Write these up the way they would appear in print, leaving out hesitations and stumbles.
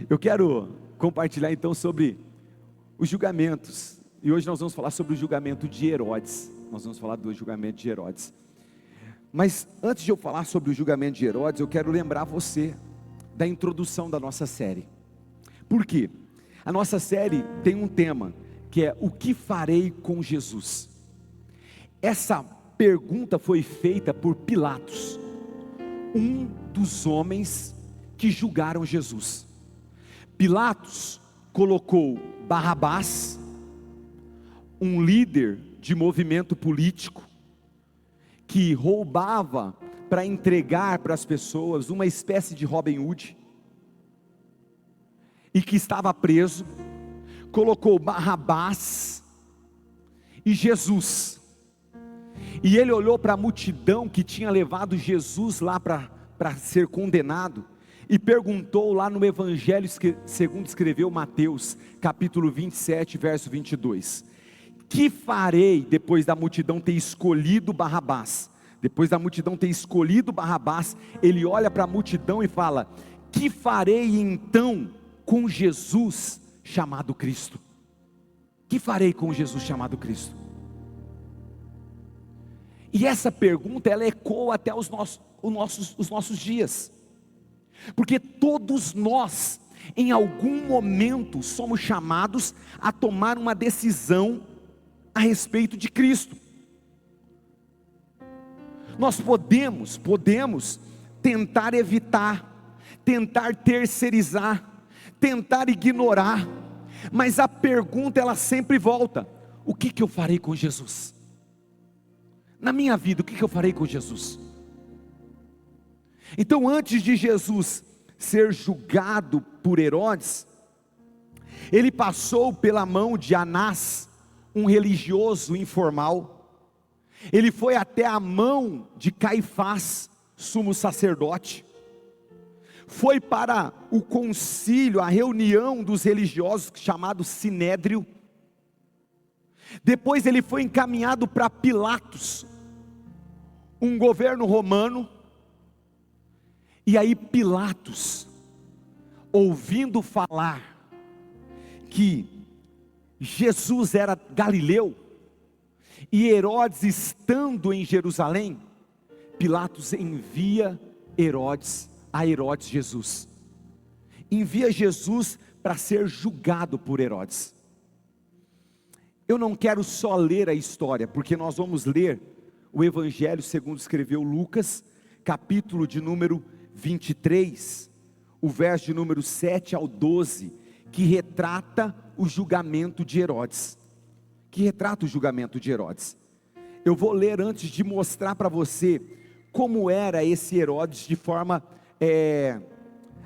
Eu quero compartilhar então sobre os julgamentos. E hoje nós vamos falar sobre o julgamento de Herodes. Nós vamos falar do julgamento de Herodes. Mas antes de eu falar sobre o julgamento de Herodes, eu quero lembrar você da introdução da nossa série. Por quê? A nossa série tem um tema, que é: o que farei com Jesus? Essa pergunta foi feita por Pilatos, um dos homens que julgaram Jesus. Pilatos colocou Barrabás, um líder de movimento político, que roubava para entregar para as pessoas, uma espécie de Robin Hood, e que estava preso. Colocou Barrabás e Jesus, e ele olhou para a multidão que tinha levado Jesus lá para ser condenado, e perguntou lá no Evangelho segundo escreveu Mateus, capítulo 27, verso 22, que farei depois da multidão ter escolhido Barrabás? Depois da multidão ter escolhido Barrabás, ele olha para a multidão e fala: que farei então com Jesus chamado Cristo? Que farei com Jesus chamado Cristo? E essa pergunta, ela ecoa até os nossos dias, porque todos nós, em algum momento, somos chamados a tomar uma decisão a respeito de Cristo. Nós podemos tentar evitar, tentar terceirizar, tentar ignorar, mas a pergunta, ela sempre volta: o que eu farei com Jesus? Na minha vida, o que eu farei com Jesus? Então, antes de Jesus ser julgado por Herodes, ele passou pela mão de Anás, um religioso informal. Ele foi até a mão de Caifás, sumo sacerdote. Foi para o concílio, a reunião dos religiosos, chamado Sinédrio. Depois ele foi encaminhado para Pilatos, um governo romano. E aí Pilatos, ouvindo falar que Jesus era galileu, e Herodes estando em Jerusalém, Pilatos envia a Herodes Jesus. Envia Jesus para ser julgado por Herodes. Eu não quero só ler a história, porque nós vamos ler o Evangelho segundo escreveu Lucas, capítulo de número 23, o verso de número 7 ao 12, que retrata o julgamento de Herodes. Eu vou ler antes de mostrar para você como era esse Herodes de forma,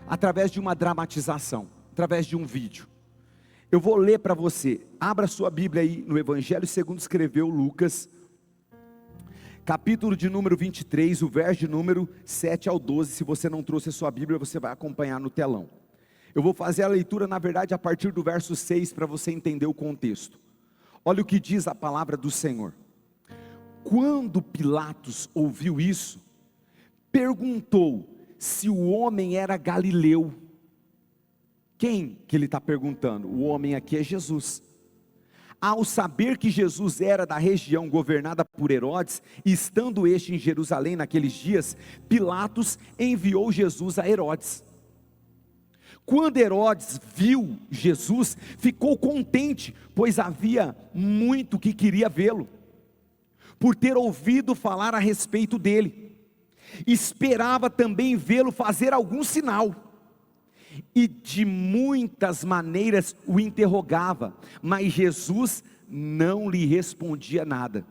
através de uma dramatização, através de um vídeo. Eu vou ler para você. Abra sua Bíblia aí no Evangelho segundo escreveu Lucas, capítulo de número 23, o verso de número 7 ao 12. Se você não trouxe a sua Bíblia, você vai acompanhar no telão. Eu vou fazer a leitura, na verdade, a partir do verso 6, para você entender o contexto. Olha o que diz a palavra do Senhor. Quando Pilatos ouviu isso, perguntou se o homem era galileu. Quem que ele está perguntando? O homem aqui é Jesus. Ao saber que Jesus era da região governada por Herodes, estando este em Jerusalém naqueles dias, Pilatos enviou Jesus a Herodes. Quando Herodes viu Jesus, ficou contente, pois havia muito que queria vê-lo, por ter ouvido falar a respeito dele. Esperava também vê-lo fazer algum sinal, e de muitas maneiras o interrogava, mas Jesus não lhe respondia nada.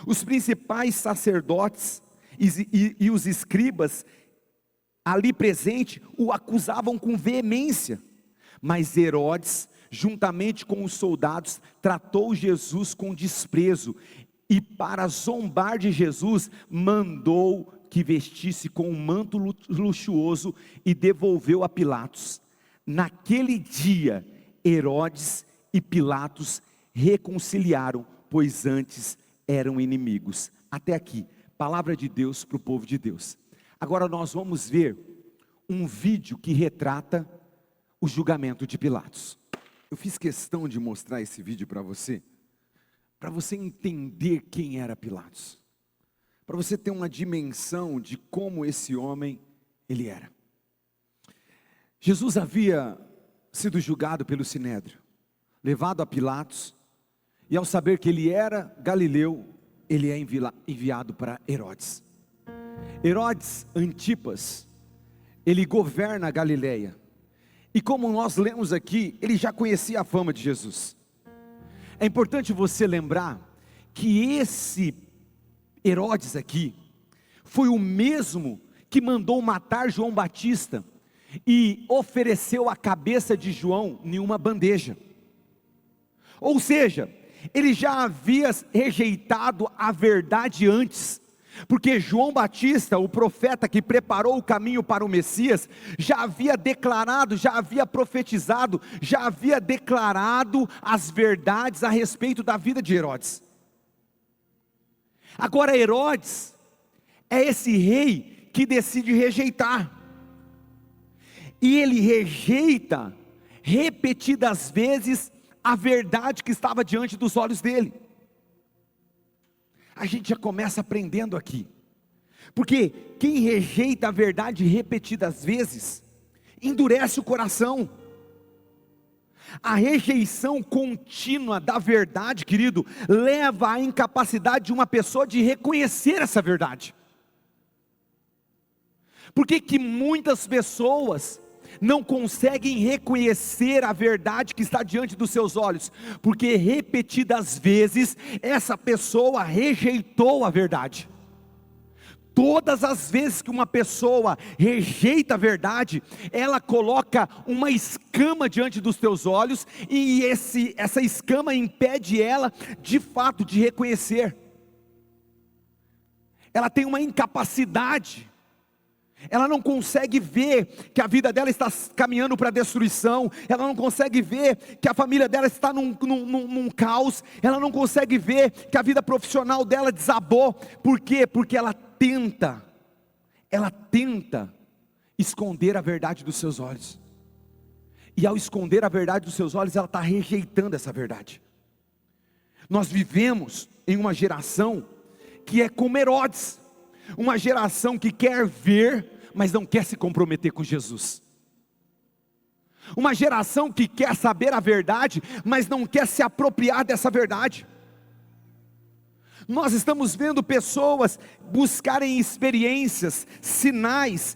Os principais sacerdotes e os escribas ali presentes o acusavam com veemência, mas Herodes, juntamente com os soldados, tratou Jesus com desprezo, e para zombar de Jesus, mandou que vestisse com um manto luxuoso e devolveu a Pilatos. Naquele dia, Herodes e Pilatos reconciliaram, pois antes eram inimigos. Até aqui, palavra de Deus para o povo de Deus. Agora nós vamos ver um vídeo que retrata o julgamento de Pilatos. Eu fiz questão de mostrar esse vídeo para você entender quem era Pilatos, para você ter uma dimensão de como esse homem ele era. Jesus havia sido julgado pelo Sinédrio, levado a Pilatos, e ao saber que ele era galileu, ele é enviado para Herodes. Herodes Antipas, ele governa a Galileia, e como nós lemos aqui, ele já conhecia a fama de Jesus. É importante você lembrar que esse Herodes aqui, foi o mesmo que mandou matar João Batista, e ofereceu a cabeça de João em uma bandeja. Ou seja, ele já havia rejeitado a verdade antes, porque João Batista, o profeta que preparou o caminho para o Messias, já havia declarado, já havia profetizado, já havia declarado as verdades a respeito da vida de Herodes. Agora Herodes é esse rei que decide rejeitar, e ele rejeita repetidas vezes a verdade que estava diante dos olhos dele. A gente já começa aprendendo aqui, porque quem rejeita a verdade repetidas vezes, endurece o coração. A rejeição contínua da verdade, querido, leva à incapacidade de uma pessoa de reconhecer essa verdade. Por que muitas pessoas não conseguem reconhecer a verdade que está diante dos seus olhos? Porque repetidas vezes essa pessoa rejeitou a verdade. Todas as vezes que uma pessoa rejeita a verdade, ela coloca uma escama diante dos teus olhos, e essa escama impede ela de fato de reconhecer. Ela tem uma incapacidade. Ela não consegue ver que a vida dela está caminhando para a destruição. Ela não consegue ver que a família dela está num caos. Ela não consegue ver que a vida profissional dela desabou. Por quê? Porque ela tenta esconder a verdade dos seus olhos. E ao esconder a verdade dos seus olhos, ela está rejeitando essa verdade. Nós vivemos em uma geração que é como Herodes. Uma geração que quer ver, mas não quer se comprometer com Jesus. Uma geração que quer saber a verdade, mas não quer se apropriar dessa verdade. Nós estamos vendo pessoas buscarem experiências, sinais,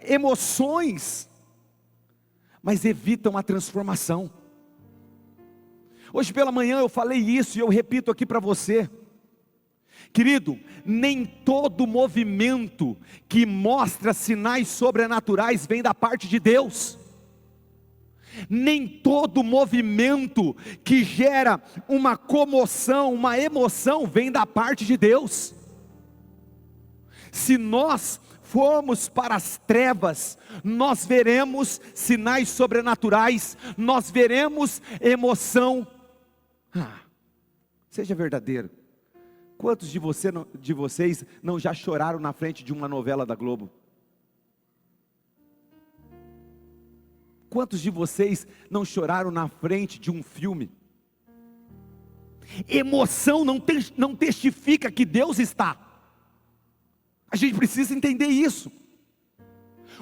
emoções, mas evitam a transformação. Hoje pela manhã eu falei isso e eu repito aqui para você. Querido, nem todo movimento que mostra sinais sobrenaturais vem da parte de Deus. Nem todo movimento que gera uma comoção, uma emoção, vem da parte de Deus. Se nós formos para as trevas, nós veremos sinais sobrenaturais, nós veremos emoção. Seja verdadeiro. Quantos de vocês não já choraram na frente de uma novela da Globo? Quantos de vocês não choraram na frente de um filme? Emoção não testifica que Deus está. A gente precisa entender isso.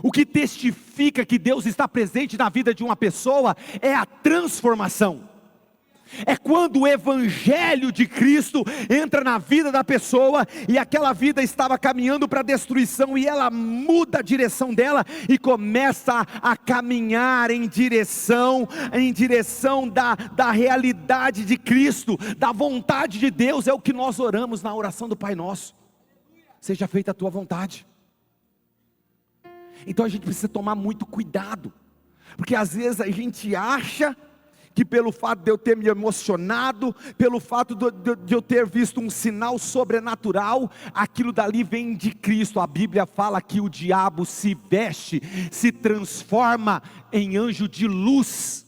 O que testifica que Deus está presente na vida de uma pessoa é a transformação. É quando o Evangelho de Cristo entra na vida da pessoa, e aquela vida estava caminhando para a destruição, e ela muda a direção dela, e começa a caminhar em direção da realidade de Cristo, da vontade de Deus. É o que nós oramos na oração do Pai Nosso: seja feita a tua vontade. Então a gente precisa tomar muito cuidado, porque às vezes a gente acha que pelo fato de eu ter me emocionado, pelo fato de eu ter visto um sinal sobrenatural, aquilo dali vem de Cristo. A Bíblia fala que o diabo se veste, se transforma em anjo de luz.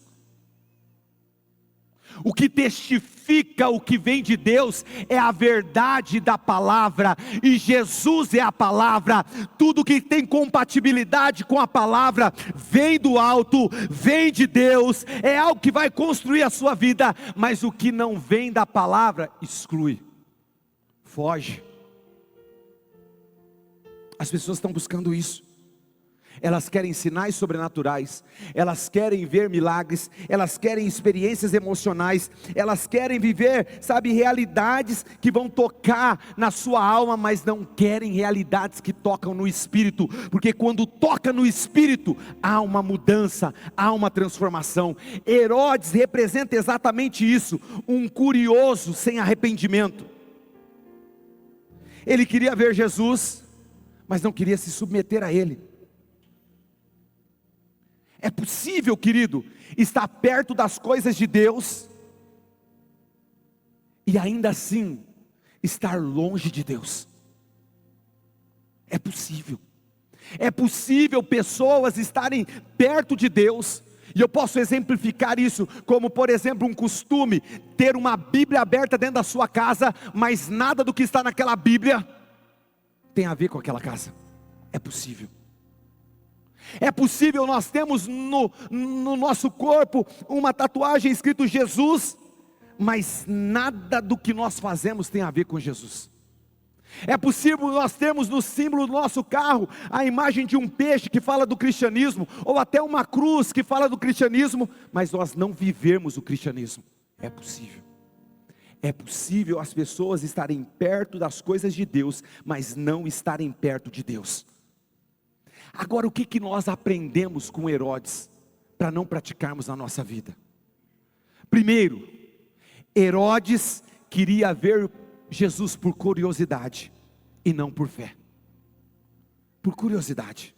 O que testifica o que vem de Deus é a verdade da palavra, e Jesus é a palavra. Tudo que tem compatibilidade com a palavra vem do alto, vem de Deus, é algo que vai construir a sua vida. Mas o que não vem da palavra, exclui, foge. As pessoas estão buscando isso. Elas querem sinais sobrenaturais, elas querem ver milagres, elas querem experiências emocionais, elas querem viver, sabe, realidades que vão tocar na sua alma, mas não querem realidades que tocam no espírito, porque quando toca no espírito, há uma mudança, há uma transformação. Herodes representa exatamente isso, um curioso sem arrependimento. Ele queria ver Jesus, mas não queria se submeter a ele. É possível, querido, estar perto das coisas de Deus e ainda assim estar longe de Deus. É possível. É possível pessoas estarem perto de Deus, e eu posso exemplificar isso como, por exemplo, um costume, ter uma Bíblia aberta dentro da sua casa, mas nada do que está naquela Bíblia tem a ver com aquela casa. É possível. É possível nós temos no nosso corpo uma tatuagem escrito Jesus, mas nada do que nós fazemos tem a ver com Jesus. É possível nós termos no símbolo do nosso carro a imagem de um peixe que fala do cristianismo, ou até uma cruz que fala do cristianismo, mas nós não vivemos o cristianismo. É possível. É possível as pessoas estarem perto das coisas de Deus, mas não estarem perto de Deus. Agora, o que nós aprendemos com Herodes, para não praticarmos na nossa vida? Primeiro, Herodes queria ver Jesus por curiosidade, e não por fé. Por curiosidade.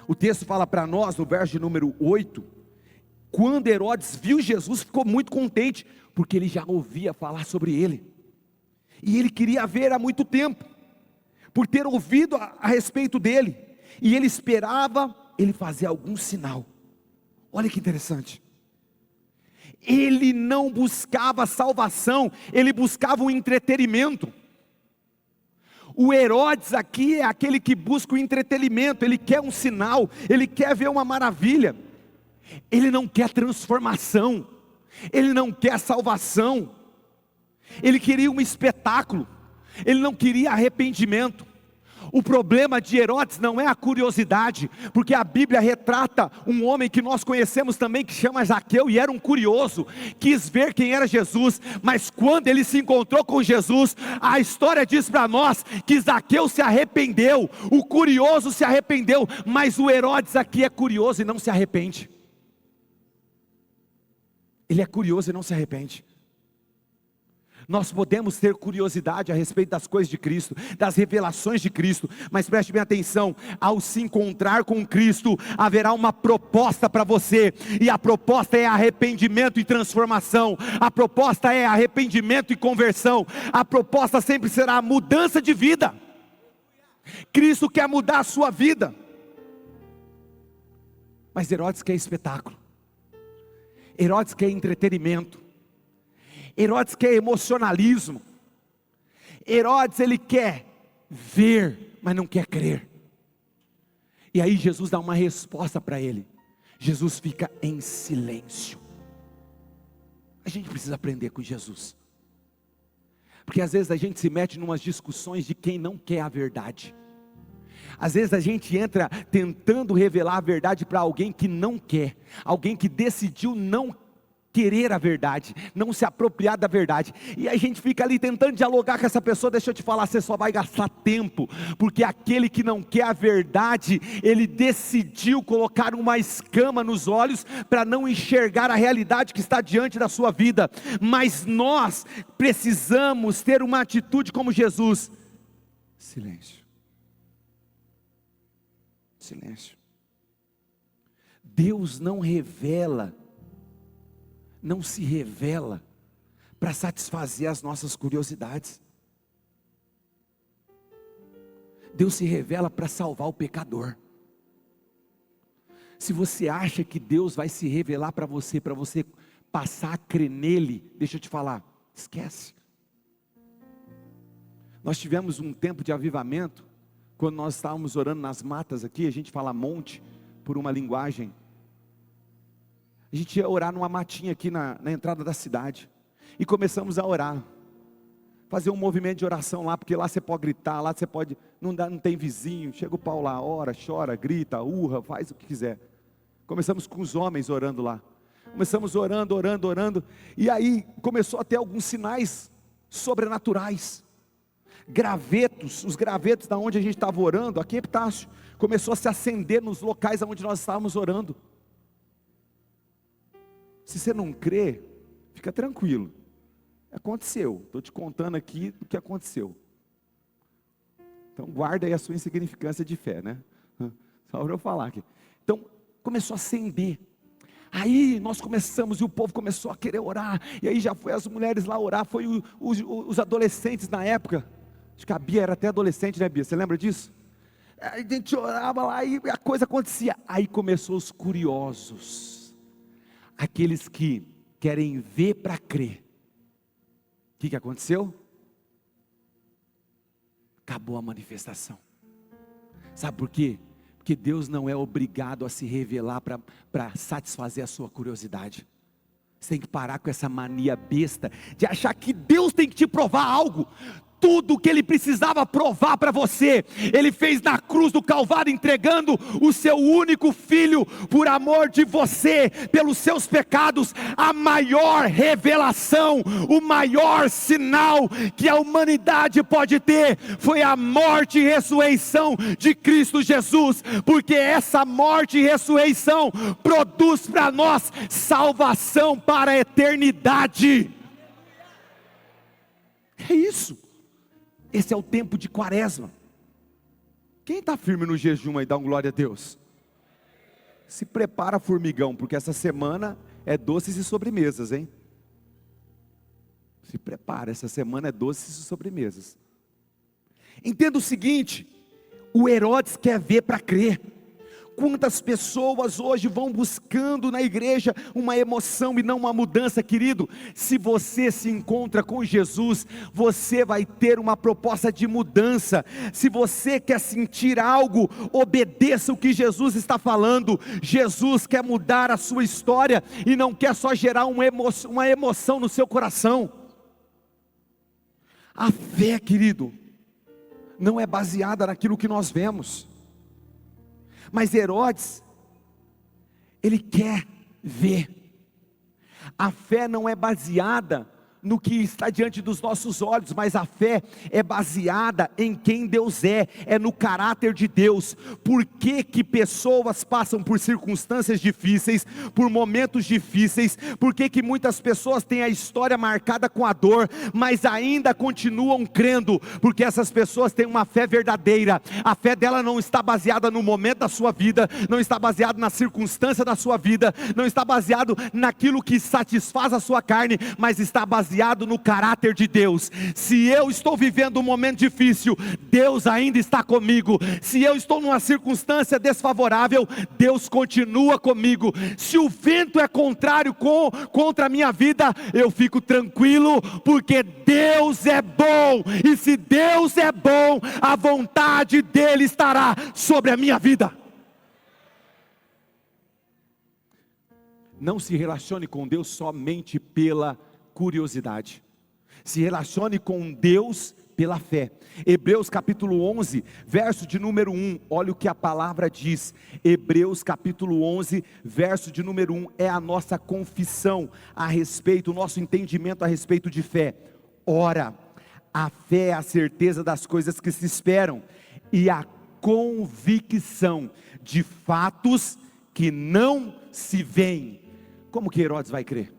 O texto fala para nós, no verso de número 8, quando Herodes viu Jesus, ficou muito contente, porque ele já ouvia falar sobre ele, e ele queria ver há muito tempo, por ter ouvido a respeito dele, e ele esperava ele fazer algum sinal. Olha que interessante. Ele não buscava salvação, ele buscava um entretenimento. O Herodes aqui é aquele que busca o entretenimento, ele quer um sinal, ele quer ver uma maravilha. Ele não quer transformação, ele não quer salvação, ele queria um espetáculo, ele não queria arrependimento. O problema de Herodes não é a curiosidade, porque a Bíblia retrata um homem que nós conhecemos também, que chama Zaqueu, e era um curioso, quis ver quem era Jesus, mas quando ele se encontrou com Jesus, a história diz para nós, que Zaqueu se arrependeu, o curioso se arrependeu, mas o Herodes aqui é curioso e não se arrepende. Ele é curioso e não se arrepende. Nós podemos ter curiosidade a respeito das coisas de Cristo, das revelações de Cristo, mas preste bem atenção, ao se encontrar com Cristo, haverá uma proposta para você, e a proposta é arrependimento e transformação, a proposta é arrependimento e conversão, a proposta sempre será mudança de vida. Cristo quer mudar a sua vida, mas Herodes quer espetáculo, Herodes quer entretenimento, Herodes quer emocionalismo, Herodes ele quer ver, mas não quer crer. E aí Jesus dá uma resposta para ele. Jesus fica em silêncio. A gente precisa aprender com Jesus, porque às vezes a gente se mete em umas discussões de quem não quer a verdade. Às vezes a gente entra tentando revelar a verdade para alguém que não quer, alguém que decidiu não querer a verdade, não se apropriar da verdade, e a gente fica ali tentando dialogar com essa pessoa. Deixa eu te falar, você só vai gastar tempo, porque aquele que não quer a verdade, ele decidiu colocar uma escama nos olhos, para não enxergar a realidade que está diante da sua vida. Mas nós precisamos ter uma atitude como Jesus. Silêncio. Silêncio. Deus não se revela para satisfazer as nossas curiosidades. Deus se revela para salvar o pecador. Se você acha que Deus vai se revelar para você passar a crer nele, deixa eu te falar, esquece. Nós tivemos um tempo de avivamento, quando nós estávamos orando nas matas aqui, a gente fala monte, por uma linguagem. A gente ia orar numa matinha aqui na entrada da cidade, e começamos a orar, fazer um movimento de oração lá, porque lá você pode gritar, lá você pode, não tem vizinho, chega o pau lá, ora, chora, grita, urra, faz o que quiser. Começamos com os homens orando lá, começamos orando, e aí começou a ter alguns sinais sobrenaturais, gravetos, os gravetos da onde a gente estava orando, aqui em Epitácio, começou a se acender nos locais onde nós estávamos orando. Se você não crê, fica tranquilo, aconteceu, estou te contando aqui o que aconteceu, então guarda aí a sua insignificância de fé, né? Só para eu falar aqui. Então começou a acender, aí nós começamos, e o povo começou a querer orar, e aí já foi as mulheres lá orar, foi os adolescentes na época, acho que a Bia era até adolescente, né, Bia, você lembra disso? A gente orava lá e a coisa acontecia, aí começou os curiosos, aqueles que querem ver para crer. O que aconteceu? Acabou a manifestação. Sabe por quê? Porque Deus não é obrigado a se revelar para satisfazer a sua curiosidade. Você tem que parar com essa mania besta de achar que Deus tem que te provar algo. Tudo o que Ele precisava provar para você, Ele fez na cruz do Calvário, entregando o seu único Filho, por amor de você, pelos seus pecados. A maior revelação, o maior sinal que a humanidade pode ter, foi a morte e ressurreição de Cristo Jesus, porque essa morte e ressurreição produz para nós salvação para a eternidade. É isso. Esse é o tempo de Quaresma. Quem está firme no jejum aí, dá um glória a Deus. Se prepara, formigão, porque essa semana é doces e sobremesas, hein? Se prepara, essa semana é doces e sobremesas. Entenda o seguinte, o Herodes quer ver para crer. Quantas pessoas hoje vão buscando na igreja uma emoção e não uma mudança, querido? Se você se encontra com Jesus, você vai ter uma proposta de mudança. Se você quer sentir algo, obedeça o que Jesus está falando. Jesus quer mudar a sua história e não quer só gerar uma emoção no seu coração. A fé, querido, não é baseada naquilo que nós vemos. Mas Herodes, ele quer ver. A fé não é baseada no que está diante dos nossos olhos, mas a fé é baseada em quem Deus é no caráter de Deus. Por que pessoas passam por circunstâncias difíceis, por momentos difíceis? Por que muitas pessoas têm a história marcada com a dor, mas ainda continuam crendo? Porque essas pessoas têm uma fé verdadeira. A fé dela não está baseada no momento da sua vida, não está baseada na circunstância da sua vida, não está baseado naquilo que satisfaz a sua carne, mas está baseado no caráter de Deus. Se eu estou vivendo um momento difícil, Deus ainda está comigo. Se eu estou numa circunstância desfavorável, Deus continua comigo. Se o vento é contrário contra a minha vida, eu fico tranquilo, porque Deus é bom, e se Deus é bom, a vontade dEle estará sobre a minha vida. Não se relacione com Deus somente pela curiosidade, se relacione com Deus pela fé. Hebreus capítulo 11, verso de número 1, olha o que a palavra diz. Hebreus capítulo 11, verso de número 1, é a nossa confissão a respeito, o nosso entendimento a respeito de fé. Ora, a fé é a certeza das coisas que se esperam, e a convicção de fatos que não se veem. Como que Herodes vai crer?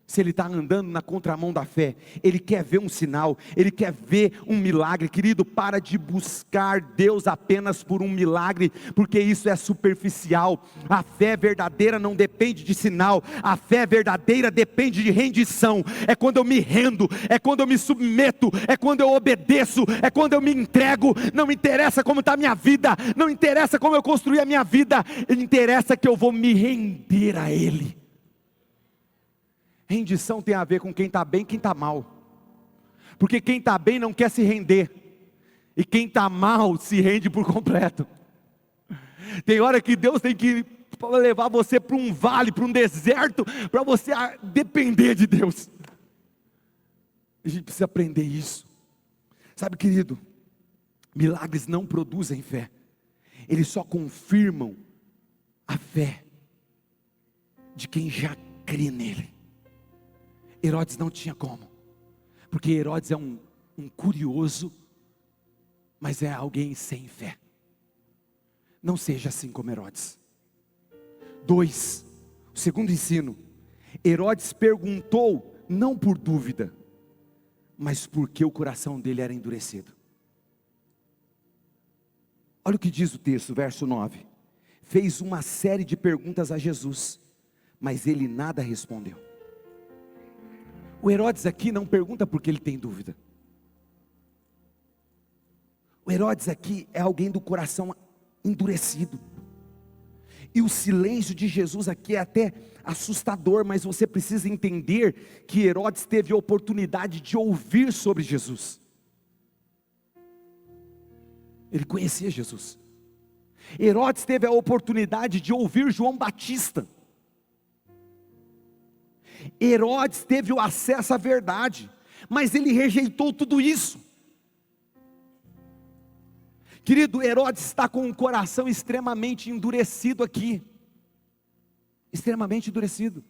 Se ele está andando na contramão da fé, ele quer ver um sinal, ele quer ver um milagre. Querido, para de buscar Deus apenas por um milagre, porque isso é superficial. A fé verdadeira não depende de sinal, a fé verdadeira depende de rendição. É quando eu me rendo, é quando eu me submeto, é quando eu obedeço, é quando eu me entrego. Não interessa como está a minha vida, não interessa como eu construí a minha vida, interessa que eu vou me render a Ele. Rendição tem a ver com quem está bem e quem está mal. Porque quem está bem não quer se render, e quem está mal se rende por completo. Tem hora que Deus tem que levar você para um vale, para um deserto, para você depender de Deus. A gente precisa aprender isso. Sabe, querido, milagres não produzem fé, eles só confirmam a fé de quem já crê nele. Herodes não tinha como, porque Herodes é um curioso, mas é alguém sem fé. Não seja assim como Herodes. 2, o segundo ensino: Herodes perguntou não por dúvida, mas porque o coração dele era endurecido. Olha o que diz o texto, verso 9: fez uma série de perguntas a Jesus, mas ele nada respondeu. O Herodes aqui não pergunta porque ele tem dúvida. O Herodes aqui é alguém do coração endurecido. E o silêncio de Jesus aqui é até assustador, mas você precisa entender que Herodes teve a oportunidade de ouvir sobre Jesus. Ele conhecia Jesus. Herodes teve a oportunidade de ouvir João Batista. Herodes teve o acesso à verdade, mas ele rejeitou tudo isso. Querido, Herodes está com um coração extremamente endurecido aqui. Extremamente endurecido.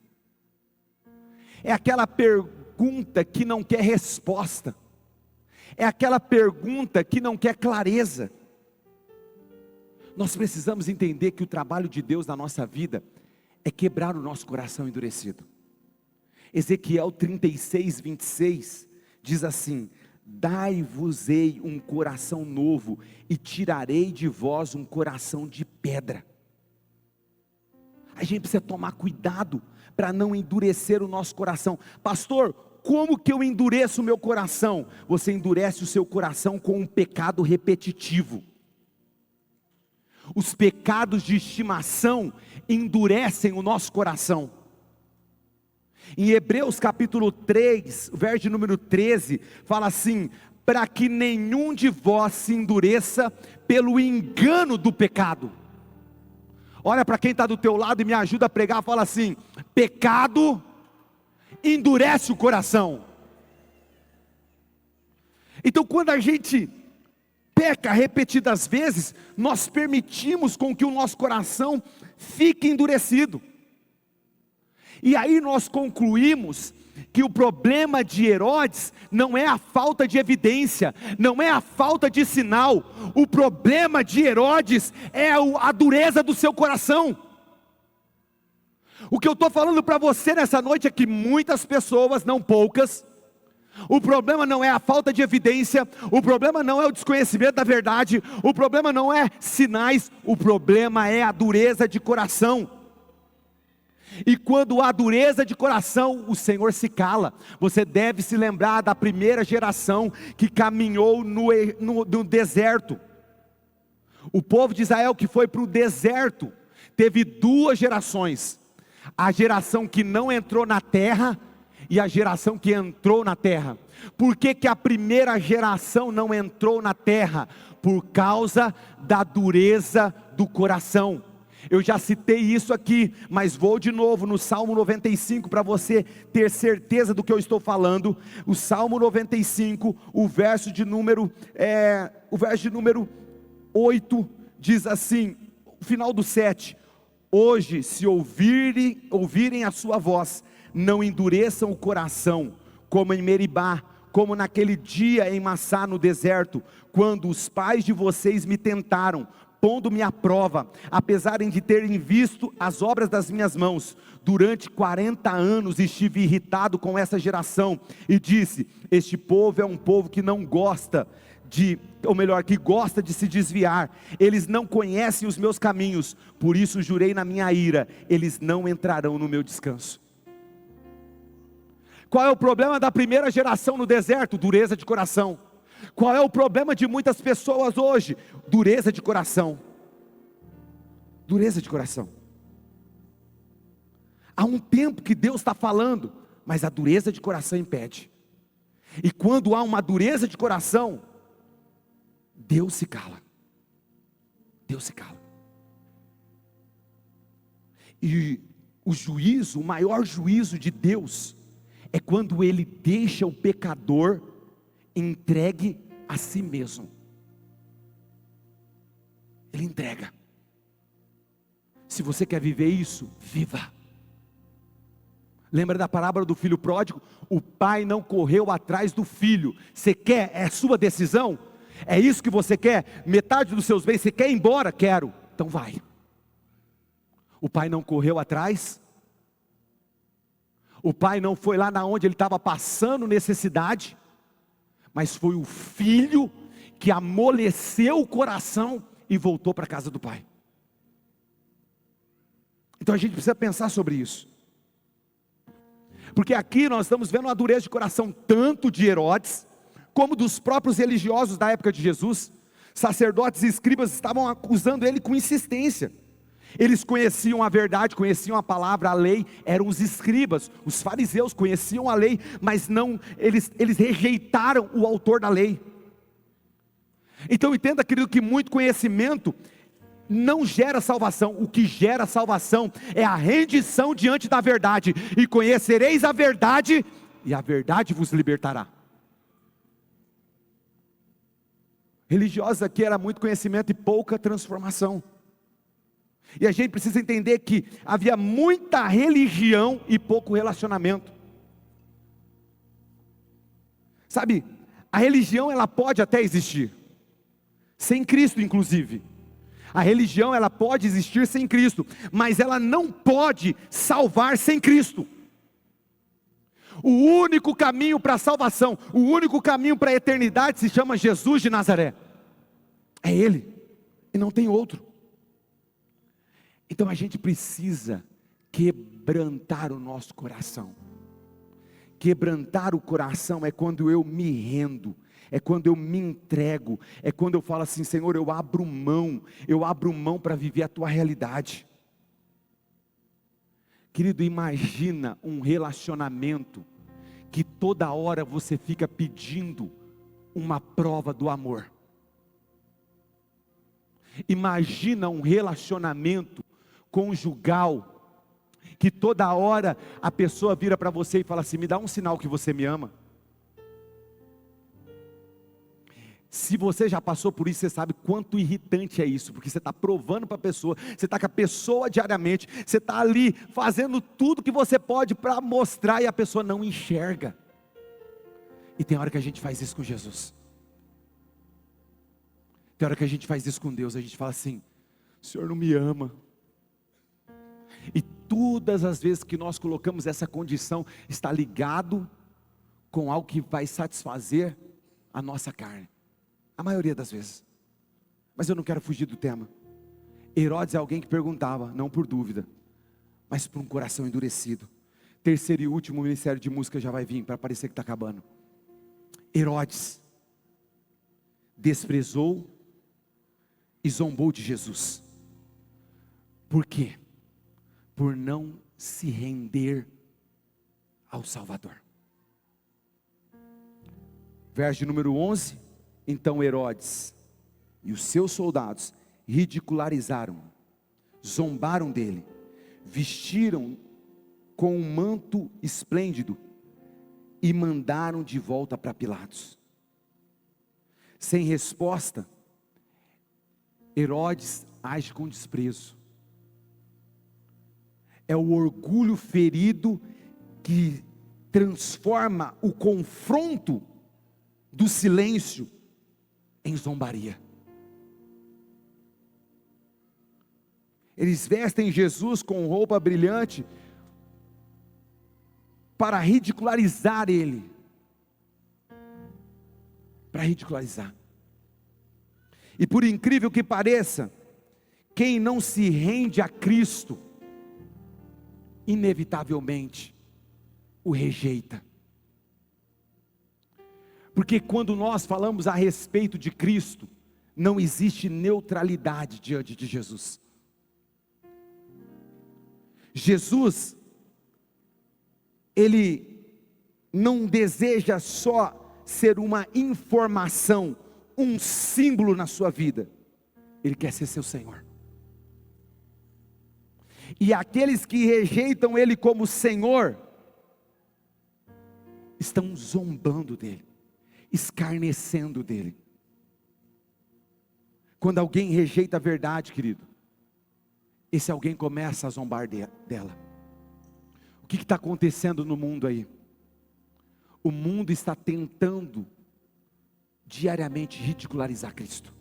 É aquela pergunta que não quer resposta. É aquela pergunta que não quer clareza. Nós precisamos entender que o trabalho de Deus na nossa vida é quebrar o nosso coração endurecido. Ezequiel 36, 26 diz assim: dai-vos-ei um coração novo, e tirarei de vós um coração de pedra. A gente precisa tomar cuidado para não endurecer o nosso coração. Pastor, como que eu endureço o meu coração? Você endurece o seu coração com um pecado repetitivo. Os pecados de estimação endurecem o nosso coração. Em Hebreus capítulo 3, verso de número 13, fala assim: para que nenhum de vós se endureça pelo engano do pecado. Olha para quem está do teu lado e me ajuda a pregar, fala assim: pecado endurece o coração. Então quando a gente peca repetidas vezes, nós permitimos com que o nosso coração fique endurecido. E aí nós concluímos que o problema de Herodes não é a falta de evidência, não é a falta de sinal. O problema de Herodes é a dureza do seu coração. O que eu estou falando para você nessa noite é que muitas pessoas, não poucas, o problema não é a falta de evidência, o problema não é o desconhecimento da verdade, o problema não é sinais, o problema é a dureza de coração. E quando há dureza de coração, o Senhor se cala. Você deve se lembrar da primeira geração que caminhou no deserto. O povo de Israel que foi para o deserto, teve duas gerações: a geração que não entrou na terra, e a geração que entrou na terra. Por que que a primeira geração não entrou na terra? Por causa da dureza do coração. Eu já citei isso aqui, mas vou de novo no Salmo 95 para você ter certeza do que eu estou falando. O Salmo 95, o verso de número 8 diz assim, o final do 7: hoje, se ouvirem a sua voz, não endureçam o coração, como em Meribá, como naquele dia em Massá no deserto, quando os pais de vocês me tentaram, pondo-me à prova, apesar de terem visto as obras das minhas mãos. Durante 40 anos estive irritado com essa geração, e disse: este povo é um povo que não gosta que gosta de se desviar. Eles não conhecem os meus caminhos, por isso jurei na minha ira, eles não entrarão no meu descanso. Qual é o problema da primeira geração no deserto? Dureza de coração. Qual é o problema de muitas pessoas hoje? Dureza de coração. Dureza de coração. Há um tempo que Deus está falando, mas a dureza de coração impede. E quando há uma dureza de coração, Deus se cala. Deus se cala. E o juízo, o maior juízo de Deus, é quando Ele deixa o pecador entregue a si mesmo. Ele entrega. Se você quer viver isso, viva. Lembra da parábola do filho pródigo? O pai não correu atrás do filho. Você quer? É sua decisão? É isso que você quer? Metade dos seus bens, você quer ir embora? Quero. Então vai. O pai não correu atrás. O pai não foi lá na onde ele estava passando necessidade. Mas foi o filho que amoleceu o coração e voltou para a casa do pai. Então a gente precisa pensar sobre isso. Porque aqui nós estamos vendo uma dureza de coração tanto de Herodes, como dos próprios religiosos da época de Jesus. Sacerdotes e escribas estavam acusando ele com insistência. Eles conheciam a verdade, conheciam a palavra, a lei. Eram os escribas, os fariseus conheciam a lei, mas não, eles rejeitaram o autor da lei. Então entenda, querido, que muito conhecimento não gera salvação. O que gera salvação é a rendição diante da verdade. E conhecereis a verdade, e a verdade vos libertará. Religiosos aqui era muito conhecimento e pouca transformação. E a gente precisa entender que havia muita religião e pouco relacionamento. Sabe, a religião ela pode até existir, sem Cristo inclusive. A religião ela pode existir sem Cristo, mas ela não pode salvar sem Cristo. O único caminho para a salvação, o único caminho para a eternidade se chama Jesus de Nazaré. É Ele, e não tem outro. Então a gente precisa quebrantar o nosso coração. Quebrantar o coração é quando eu me rendo, é quando eu me entrego, é quando eu falo assim: Senhor, eu abro mão para viver a Tua realidade. Querido, imagina um relacionamento que toda hora você fica pedindo uma prova do amor. Imagina um relacionamento conjugal que toda hora a pessoa vira para você e fala assim: me dá um sinal que você me ama. Se você já passou por isso, você sabe quanto irritante é isso, porque você está provando para a pessoa, você está com a pessoa diariamente, você está ali fazendo tudo que você pode para mostrar e a pessoa não enxerga. E tem hora que a gente faz isso com Jesus, tem hora que a gente faz isso com Deus, a gente fala assim: o Senhor não me ama. E todas as vezes que nós colocamos essa condição, está ligado com algo que vai satisfazer a nossa carne. A maioria das vezes. Mas eu não quero fugir do tema. Herodes é alguém que perguntava, não por dúvida, mas por um coração endurecido. Terceiro e último, o ministério de música já vai vir, para parecer que está acabando. Herodes desprezou e zombou de Jesus. Por quê? Por não se render ao Salvador. Verso número 11. Então Herodes e os seus soldados ridicularizaram, zombaram dele, vestiram com um manto esplêndido e mandaram de volta para Pilatos. Sem resposta, Herodes age com desprezo. É o orgulho ferido que transforma o confronto do silêncio em zombaria. Eles vestem Jesus com roupa brilhante para ridicularizar ele. Para ridicularizar. E por incrível que pareça, quem não se rende a Cristo, inevitavelmente o rejeita. Porque quando nós falamos a respeito de Cristo, não existe neutralidade diante de Jesus. Jesus, Ele não deseja só ser uma informação, um símbolo na sua vida. Ele quer ser seu Senhor. E aqueles que rejeitam Ele como Senhor, estão zombando dEle, escarnecendo dEle. Quando alguém rejeita a verdade, querido, esse alguém começa a zombar dela. O que está acontecendo no mundo aí? O mundo está tentando diariamente ridicularizar Cristo.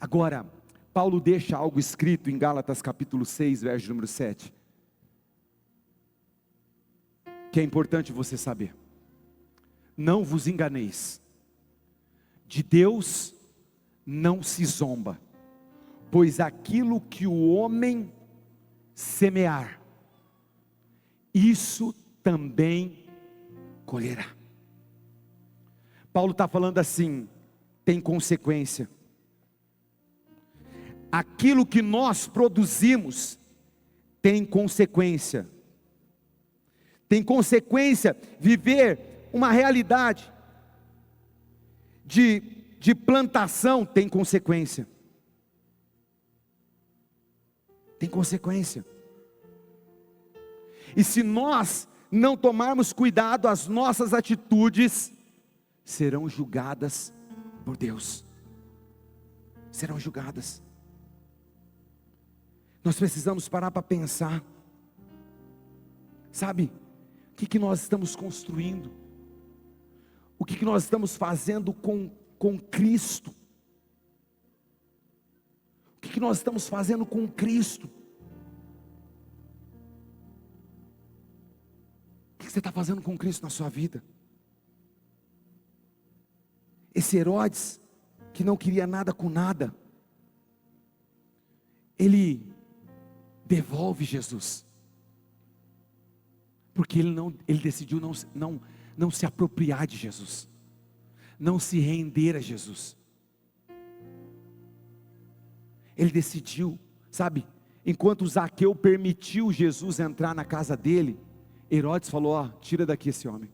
Agora, Paulo deixa algo escrito em Gálatas capítulo 6, verso número 7, que é importante você saber. Não vos enganeis, de Deus não se zomba, pois aquilo que o homem semear, isso também colherá. Paulo está falando assim, tem consequência. Aquilo que nós produzimos tem consequência. Tem consequência viver uma realidade de plantação, tem consequência. Tem consequência. E se nós não tomarmos cuidado, as nossas atitudes serão julgadas por Deus. Serão julgadas. Nós precisamos parar para pensar. Sabe, o que nós estamos construindo? O que nós estamos fazendo com Cristo? O que nós estamos fazendo com Cristo? O que você está fazendo com Cristo na sua vida? Esse Herodes, que não queria nada com nada, ele devolve Jesus, porque ele decidiu não se apropriar de Jesus, não se render a Jesus. Ele decidiu, sabe, enquanto Zaqueu permitiu Jesus entrar na casa dele, Herodes falou: ó, tira daqui esse homem.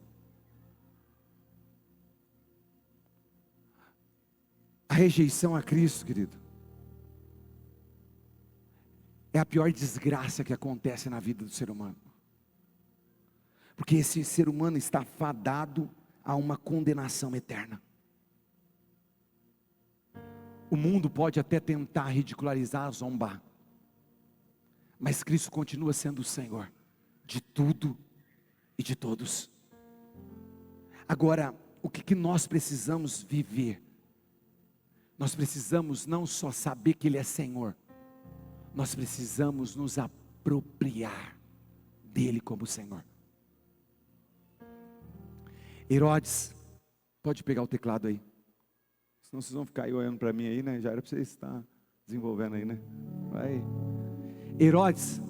A rejeição a Cristo, querido, é a pior desgraça que acontece na vida do ser humano, porque esse ser humano está fadado a uma condenação eterna. O mundo pode até tentar ridicularizar, zombar, mas Cristo continua sendo o Senhor de tudo e de todos. Agora, o que nós precisamos viver? Nós precisamos não só saber que Ele é Senhor, nós precisamos nos apropriar dEle como Senhor. Herodes, pode pegar o teclado aí, senão vocês vão ficar aí olhando para mim aí, né? Já era para vocês estar desenvolvendo aí, né? Vai. Herodes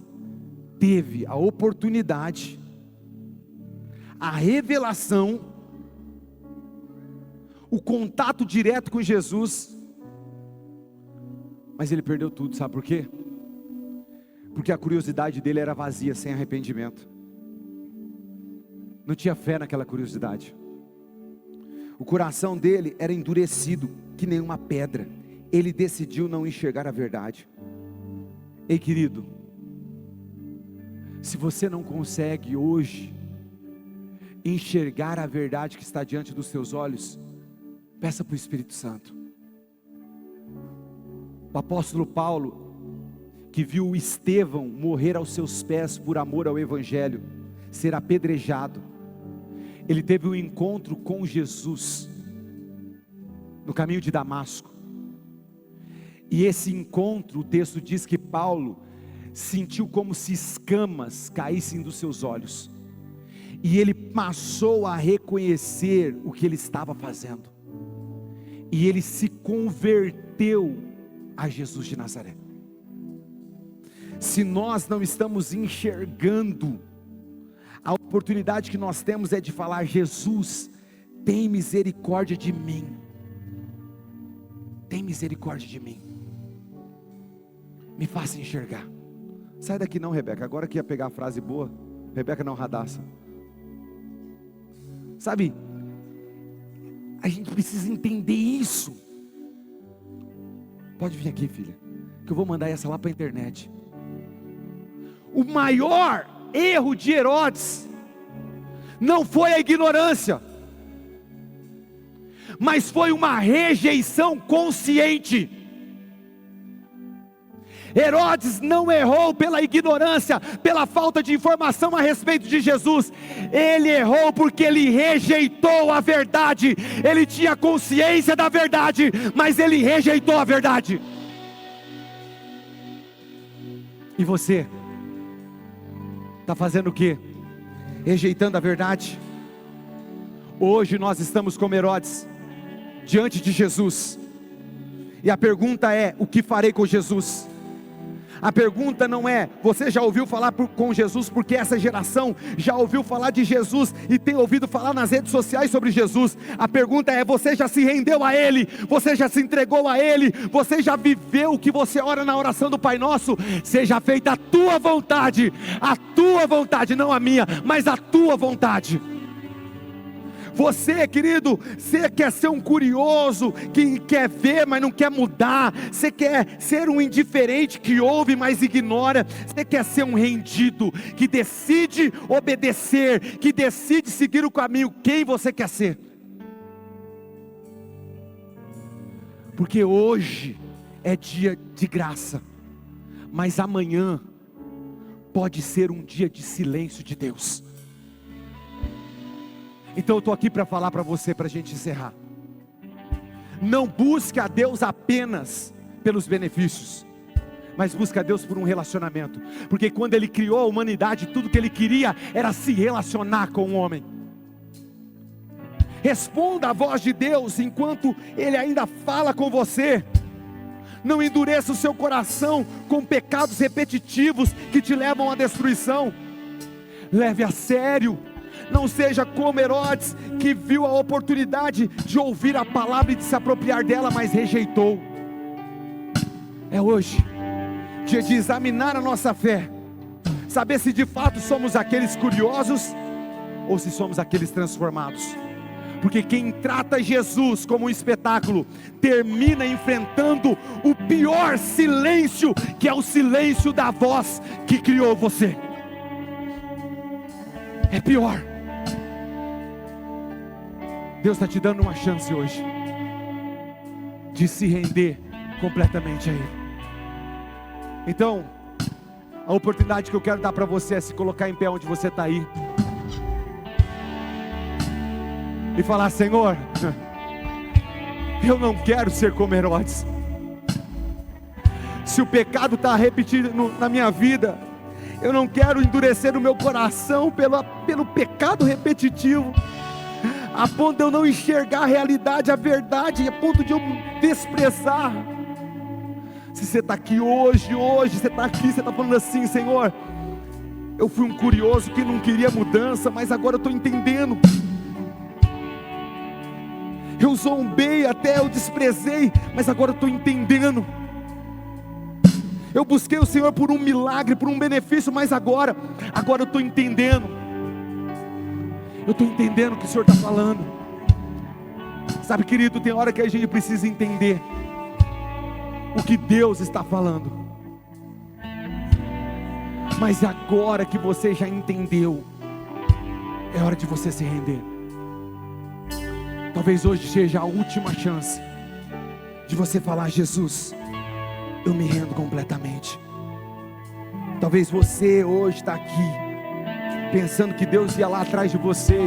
teve a oportunidade, a revelação, o contato direto com Jesus, mas ele perdeu tudo, sabe por quê? Porque a curiosidade dele era vazia, sem arrependimento. Não tinha fé naquela curiosidade. O coração dele era endurecido, que nem uma pedra. Ele decidiu não enxergar a verdade. Ei, querido, se você não consegue hoje enxergar a verdade que está diante dos seus olhos, peça para o Espírito Santo. O apóstolo Paulo, que viu Estevão morrer aos seus pés por amor ao Evangelho, ser apedrejado, ele teve um encontro com Jesus no caminho de Damasco. E esse encontro, o texto diz que Paulo sentiu como se escamas caíssem dos seus olhos, e ele passou a reconhecer o que ele estava fazendo, e ele se converteu a Jesus de Nazaré. Se nós não estamos enxergando, a oportunidade que nós temos é de falar: Jesus, tem misericórdia de mim, tem misericórdia de mim, me faça enxergar. Sai daqui não, Rebeca, agora que ia pegar a frase boa, Rebeca não, Radassa, Sabe, a gente precisa entender isso. Pode vir aqui, filha, que eu vou mandar essa lá para a internet. O maior erro de Herodes não foi a ignorância, mas foi uma rejeição consciente. Herodes não errou pela ignorância, pela falta de informação a respeito de Jesus. Ele errou porque ele rejeitou a verdade. Ele tinha consciência da verdade, mas ele rejeitou a verdade. E você está fazendo o quê? Rejeitando a verdade? Hoje nós estamos como Herodes, diante de Jesus. E a pergunta é: o que farei com Jesus? A pergunta não é, você já ouviu falar com Jesus, porque essa geração já ouviu falar de Jesus e tem ouvido falar nas redes sociais sobre Jesus. A pergunta é, você já se rendeu a Ele? Você já se entregou a Ele? Você já viveu o que você ora na oração do Pai Nosso? Seja feita a tua vontade, não a minha, mas a tua vontade. Você, querido, você quer ser um curioso, que quer ver, mas não quer mudar. Você quer ser um indiferente, que ouve, mas ignora. Você quer ser um rendido, que decide obedecer, que decide seguir o caminho. Quem você quer ser? Porque hoje é dia de graça, mas amanhã pode ser um dia de silêncio de Deus. Então eu estou aqui para falar para você, para a gente encerrar. Não busque a Deus apenas pelos benefícios, mas busque a Deus por um relacionamento. Porque quando Ele criou a humanidade, tudo que Ele queria era se relacionar com o homem. Responda à voz de Deus enquanto Ele ainda fala com você. Não endureça o seu coração com pecados repetitivos que te levam à destruição. Leve a sério. Não seja como Herodes, que viu a oportunidade de ouvir a palavra e de se apropriar dela, mas rejeitou. É hoje dia de examinar a nossa fé, saber se de fato somos aqueles curiosos ou se somos aqueles transformados. Porque quem trata Jesus como um espetáculo termina enfrentando o pior silêncio, que é o silêncio da voz que criou você. É pior. Deus está te dando uma chance hoje de se render completamente a Ele. Então, a oportunidade que eu quero dar para você é se colocar em pé onde você está aí e falar: Senhor, eu não quero ser como Herodes. Se o pecado está repetido na minha vida, eu não quero endurecer o meu coração pelo pecado repetitivo, a ponto de eu não enxergar a realidade, a verdade, a ponto de eu desprezar. Se você está aqui hoje você está aqui, você está falando assim: Senhor, eu fui um curioso que não queria mudança, mas agora eu estou entendendo. Eu zombei até, eu desprezei, mas agora eu estou entendendo. Eu busquei o Senhor por um milagre, por um benefício, mas agora eu estou entendendo. Eu estou entendendo o que o Senhor está falando. Sabe, querido, tem hora que a gente precisa entender o que Deus está falando. Mas agora que você já entendeu, é hora de você se render. Talvez hoje seja a última chance de você falar: Jesus, eu me rendo completamente. Talvez você hoje está aqui pensando que Deus ia lá atrás de você,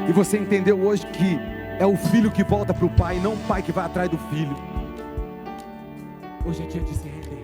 e você entendeu hoje que é o filho que volta para o pai, não o pai que vai atrás do filho. Hoje é dia de se render.